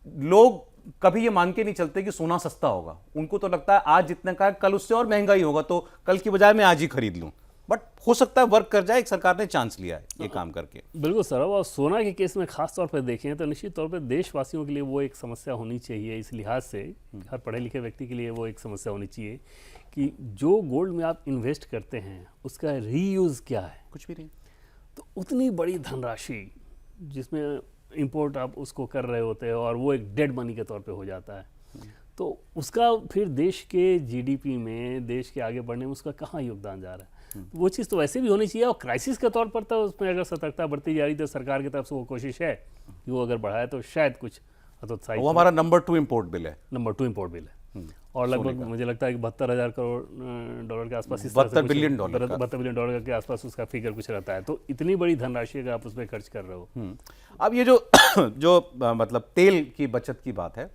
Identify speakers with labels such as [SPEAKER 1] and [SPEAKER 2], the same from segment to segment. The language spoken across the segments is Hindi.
[SPEAKER 1] लोग कभी ये मान के नहीं चलते कि सोना सस्ता होगा। उनको तो लगता है आज जितने का है कल उससे और महंगा ही होगा, तो कल की बजाय मैं आज ही खरीद लूं। बट हो सकता है वर्क कर जाए, एक सरकार ने चांस लिया है ये काम करके।
[SPEAKER 2] बिल्कुल सर, और सोना के केस में खास तौर पर देखें तो निश्चित तौर पर देशवासियों के लिए वो एक समस्या होनी चाहिए, इस लिहाज से हर पढ़े लिखे व्यक्ति के लिए वो एक समस्या होनी चाहिए कि जो गोल्ड में आप इन्वेस्ट करते हैं उसका रीयूज़ क्या है।
[SPEAKER 1] कुछ भी नहीं।
[SPEAKER 2] तो उतनी बड़ी धनराशि जिसमें इंपोर्ट आप उसको कर रहे होते हैं और वो एक डेड मनी के तौर पे हो जाता है, तो उसका फिर देश के जीडीपी में, देश के आगे बढ़ने में उसका कहाँ योगदान जा रहा है। तो वो चीज़ तो वैसे भी होनी चाहिए, और क्राइसिस के तौर पर तो उसमें अगर सतर्कता बढ़ती जा रही तो सरकार की तरफ से वो कोशिश है कि वो अगर बढ़ाए तो शायद कुछ हतोत्साहित।
[SPEAKER 1] वो हमारा नंबर 2 इंपोर्ट बिल है।
[SPEAKER 2] नंबर 2 इंपोर्ट बिल है, और लगभग मुझे लगता है कि 72,000 करोड़ डॉलर के आसपास,
[SPEAKER 1] 72 बिलियन डॉलर का।
[SPEAKER 2] 72 बिलियन डॉलर के आसपास उसका फिगर कुछ रहता है। तो इतनी बड़ी धनराशि अगर आप उसमें खर्च कर रहे हो।
[SPEAKER 1] अब ये जो मतलब तेल की बचत की बात है,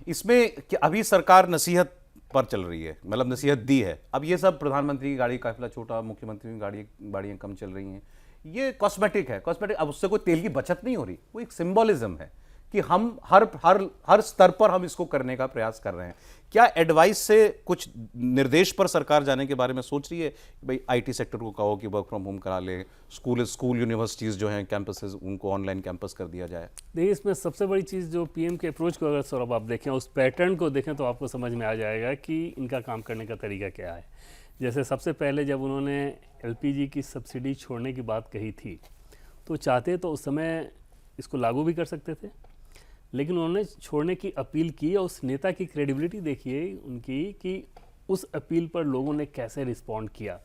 [SPEAKER 1] इसमें अभी सरकार नसीहत पर चल रही है, मतलब नसीहत दी है। अब ये सब प्रधानमंत्री की गाड़ी काफिला छोटा, मुख्यमंत्री की गाड़ियां कम चल रही हैं, ये कॉस्मेटिक है। कॉस्मेटिक, अब उससे कोई तेल की बचत नहीं हो रही, वो एक सिंबॉलिज्म है कि हम हर स्तर पर हम इसको करने का प्रयास कर रहे हैं। क्या एडवाइस से कुछ निर्देश पर सरकार जाने के बारे में सोच रही है? भाई आईटी सेक्टर को कहो कि वर्क फ्रॉम होम करा ले, स्कूल यूनिवर्सिटीज़ जो हैं कैंपसेस, उनको ऑनलाइन कैंपस कर दिया जाए।
[SPEAKER 2] देखिए, इसमें सबसे बड़ी चीज़ जो पीएम के अप्रोच को अगर सौरभ आप देखें, उस पैटर्न को देखें, तो आपको समझ में आ जाएगा कि इनका काम करने का तरीका क्या है। जैसे सबसे पहले जब उन्होंने एलपीजी की सब्सिडी छोड़ने की बात कही थी, तो चाहते तो उस समय इसको लागू भी कर सकते थे, लेकिन उन्होंने छोड़ने की अपील की, और उस नेता की क्रेडिबिलिटी देखिए उनकी कि उस अपील पर लोगों ने कैसे रिस्पॉन्ड किया।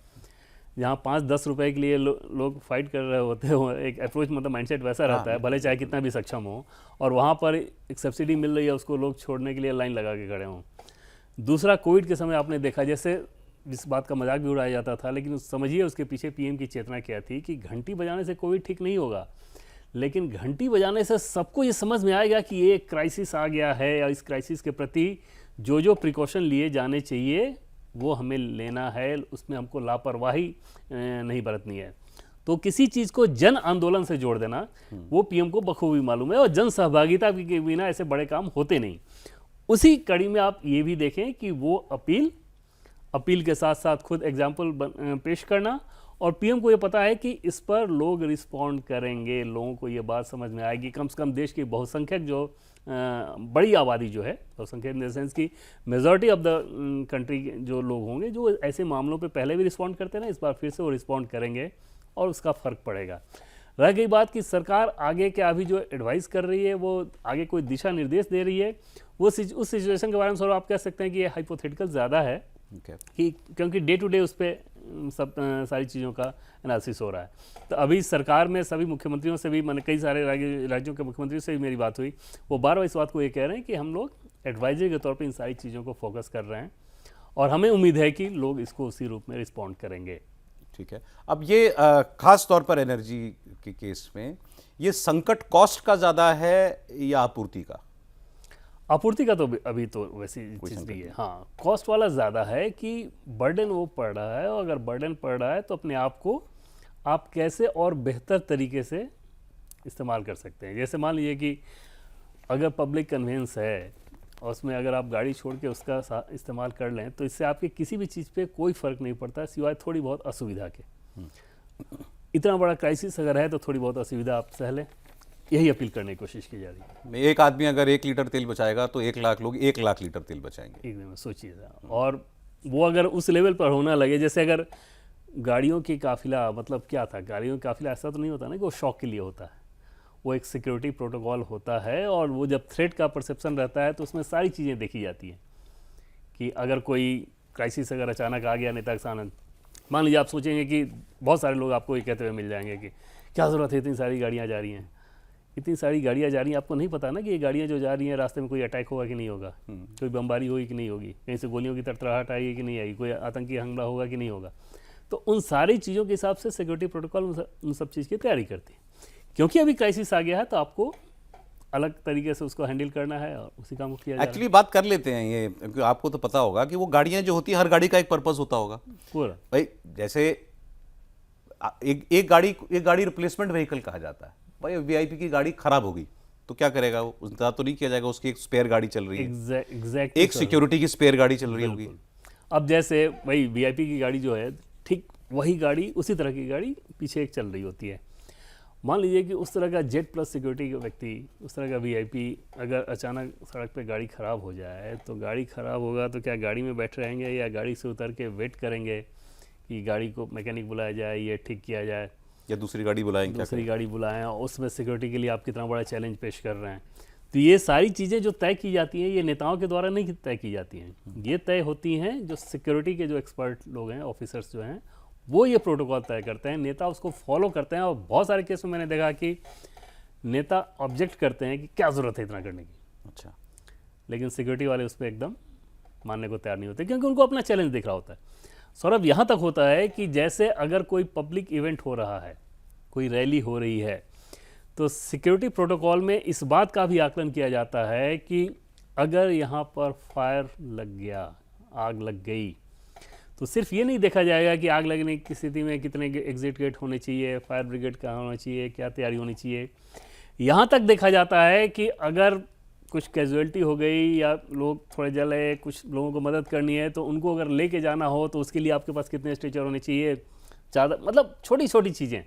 [SPEAKER 2] जहाँ 5-10 रुपए के लिए लोग फाइट कर रहे होते हो, एक अप्रोच मतलब माइंडसेट वैसा रहता है, भले चाहे कितना भी सक्षम हो, और वहाँ पर एक सब्सिडी मिल रही है, उसको लोग छोड़ने के लिए लाइन लगा के खड़े हों। दूसरा, कोविड के समय आपने देखा, जैसे इस बात का मजाक भी उड़ाया जाता था, लेकिन समझिए उसके पीछे पीएम की चेतना क्या थी कि घंटी बजाने से कोविड ठीक नहीं होगा, लेकिन घंटी बजाने से सबको ये समझ में आएगा कि ये क्राइसिस आ गया है, या इस क्राइसिस के प्रति जो जो प्रिकॉशन लिए जाने चाहिए वो हमें लेना है, उसमें हमको लापरवाही नहीं बरतनी है। तो किसी चीज़ को जन आंदोलन से जोड़ देना वो पीएम को बखूबी मालूम है, और जन सहभागिता के बिना ऐसे बड़े काम होते नहीं। उसी कड़ी में आप ये भी देखें कि वो अपील के साथ साथ खुद एग्जाम्पल पेश करना, और पीएम को ये पता है कि इस पर लोग रिस्पॉन्ड करेंगे, लोगों को ये बात समझ में आएगी। कम से कम देश की बहुसंख्यक जो बड़ी आबादी जो है, बहुसंख्यक इन द सेंस की मेजॉरिटी ऑफ द कंट्री जो लोग होंगे जो ऐसे मामलों पे पहले भी रिस्पॉन्ड करते हैं ना, इस बार फिर से वो रिस्पॉन्ड करेंगे और उसका फ़र्क पड़ेगा। रह गई बात कि सरकार आगे क्या अभी जो एडवाइस कर रही है, वो आगे कोई दिशा निर्देश दे रही है, वो उस सिचुएशन के बारे में सर आप कह सकते हैं कि ये हाइपोथेटिकल ज़्यादा है, कि क्योंकि डे टू डे उस पर सब सारी चीज़ों का एनालिसिस हो रहा है। तो अभी सरकार में सभी मुख्यमंत्रियों से भी, मैंने कई सारे राज्यों के मुख्यमंत्रियों से भी मेरी बात हुई, वो बार बार इस बात को ये कह रहे हैं कि हम लोग एडवाइजरी के तौर पे इन सारी चीज़ों को फोकस कर रहे हैं, और हमें उम्मीद है कि लोग इसको उसी रूप में रिस्पॉन्ड करेंगे।
[SPEAKER 1] ठीक है। अब ये खास तौर पर एनर्जी के केस में ये संकट कॉस्ट का ज़्यादा है या आपूर्ति का?
[SPEAKER 2] आपूर्ति का तो अभी तो वैसी चीज़ नहीं है। हाँ, कॉस्ट वाला ज़्यादा है कि बर्डन वो पड़ रहा है, और अगर बर्डन पड़ रहा है तो अपने आप को आप कैसे और बेहतर तरीके से इस्तेमाल कर सकते हैं। जैसे मान लीजिए कि अगर पब्लिक कन्वेंस है और उसमें अगर आप गाड़ी छोड़ के उसका इस्तेमाल कर लें, तो इससे आपके किसी भी चीज़ पे कोई फ़र्क नहीं पड़ता सिवाय थोड़ी बहुत असुविधा के। इतना बड़ा क्राइसिस अगर है तो थोड़ी बहुत असुविधा आप सह लें, यही अपील करने की कोशिश की जा रही है।
[SPEAKER 1] एक आदमी अगर 1 लीटर तेल बचाएगा तो 1 लाख लोग 1 लाख लीटर तेल बचाएंगे।
[SPEAKER 2] एकदम सोचिए, और वो अगर उस लेवल पर होना लगे, जैसे अगर गाड़ियों की काफिला, मतलब क्या था, गाड़ियों की काफिला ऐसा तो नहीं होता ना कि वो शौक के लिए होता है, वो एक सिक्योरिटी प्रोटोकॉल होता है, और वो जब थ्रेट का परसेप्शन रहता है तो उसमें सारी चीज़ें देखी जाती हैं कि अगर कोई क्राइसिस अगर अचानक आ गया नेता के सामने, मान लीजिए आप सोचेंगे कि बहुत सारे लोग आपको ये कहते हुए मिल जाएंगे कि क्या ज़रूरत है, इतनी सारी गाड़ियाँ जा रही हैं, इतनी सारी गाड़ियाँ जा रही हैं, आपको नहीं पता ना कि ये गाड़ियाँ जो जा रही हैं रास्ते में कोई अटैक होगा कि नहीं होगा, कोई बमबारी होगी कि नहीं होगी, कहीं से गोलियों की तड़तड़ाहट आएगी कि नहीं आएगी, कोई आतंकी हमला होगा कि नहीं होगा। तो उन सारी चीज़ों के हिसाब से सिक्योरिटी प्रोटोकॉल उन सब चीज़ की तैयारी करती है। क्योंकि अभी क्राइसिस आ गया है तो आपको अलग तरीके से उसको हैंडल करना है, और उसी काम को किया जा रहा है।
[SPEAKER 1] एक्चुअली बात कर लेते हैं ये, क्योंकि आपको तो पता होगा कि वो गाड़ियां जो होती है, हर गाड़ी का एक पर्पस होता होगा
[SPEAKER 2] पूरा।
[SPEAKER 1] भाई। जैसे एक गाड़ी रिप्लेसमेंट व्हीकल कहा जाता है। भाई वीआईपी की गाड़ी खराब होगी तो क्या करेगा वो? इंतजार तो नहीं किया जाएगा, उसकी एक स्पेयर गाड़ी चल रही है,
[SPEAKER 2] एग्जैक्टली
[SPEAKER 1] एक सिक्योरिटी की स्पेयर गाड़ी चल रही होगी।
[SPEAKER 2] अब जैसे भाई वीआईपी की गाड़ी जो है, ठीक वही गाड़ी, उसी तरह की गाड़ी पीछे एक चल रही होती है। मान लीजिए कि उस तरह का जेट प्लस सिक्योरिटी का व्यक्ति, उस तरह का वीआईपी अगर अचानक सड़क पे गाड़ी ख़राब हो जाए, तो गाड़ी ख़राब होगा तो क्या गाड़ी में बैठ रहेंगे या गाड़ी से उतर के वेट करेंगे कि गाड़ी को मैकेनिक बुलाया जाए, ये ठीक किया जाए,
[SPEAKER 1] या दूसरी गाड़ी बुलाएं? क्या
[SPEAKER 2] दूसरी गाड़ी बुलाएं? और उसमें सिक्योरिटी के लिए आप कितना बड़ा चैलेंज पेश कर रहे हैं। तो ये सारी चीज़ें जो तय की जाती हैं, ये नेताओं के द्वारा नहीं तय की जाती हैं, ये तय होती हैं जो सिक्योरिटी के जो एक्सपर्ट लोग हैं, ऑफिसर्स जो हैं, वो ये प्रोटोकॉल तय करते हैं, नेता उसको फॉलो करते हैं। और बहुत सारे केस में मैंने देखा कि नेता ऑब्जेक्ट करते हैं कि क्या ज़रूरत है इतना करने की,
[SPEAKER 1] अच्छा,
[SPEAKER 2] लेकिन सिक्योरिटी वाले उस पर एकदम मानने को तैयार नहीं होते, क्योंकि उनको अपना चैलेंज दिख रहा होता है। सौरभ, यहाँ तक होता है कि जैसे अगर कोई पब्लिक इवेंट हो रहा है, कोई रैली हो रही है, तो सिक्योरिटी प्रोटोकॉल में इस बात का भी आकलन किया जाता है कि अगर यहाँ पर फायर लग गया, आग लग गई, तो सिर्फ ये नहीं देखा जाएगा कि आग लगने की स्थिति में कितने एग्जिट गेट होने चाहिए, फायर ब्रिगेड कहाँ होना चाहिए, क्या तैयारी होनी चाहिए। यहाँ तक देखा जाता है कि अगर कुछ कैजुअलिटी हो गई या लोग थोड़े जले, कुछ लोगों को मदद करनी है, तो उनको अगर लेके जाना हो तो उसके लिए आपके पास कितने स्ट्रेचर होने चाहिए, ज़्यादा, मतलब छोटी छोटी चीज़ें